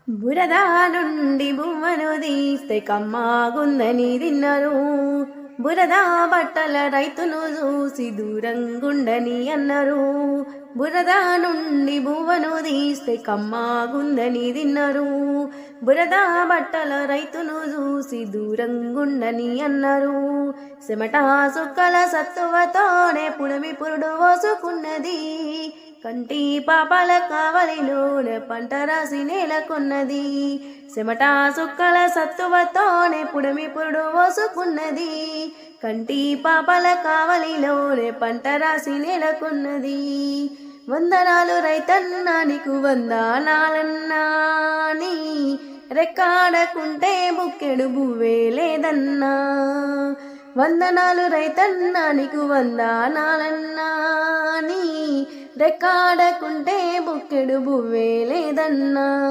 బురద నుండి బువ్వను తీస్తే కమ్మాగుందని తిన్నారు. బురద బట్టల రైతును చూసి దూరంగుండని అన్నారు. బురద నుండి బువ్వను తీస్తే కమ్మాగుందని తిన్నారు. బురద బట్టల రైతును చూసి దూరంగుండని అన్నారు. చెమట సుక్కల సత్తువతోనే పుడమి పురుడు పోసుకున్నది. కంటి పాపాల కావలిలోనే పంట రాసి నేలకొన్నది. చెమట సుక్కల సత్తువతోనే పుడమి పురుడు పోసుకున్నది. కంటి పాపాల కావలిలోనే పంట రాసి నేలకొన్నది. వందనాలు రైతన్నా నీకు వందనాలన్నా, నీ రెక్కాడకుంటే బుక్కెడు బువ్వే లేదన్నా. వందనాలు రైతన్నా నీకు వందనాలన్నా, నీ రెక్కాడకుంటే బుక్కెడు బువ్వే లేదన్నా.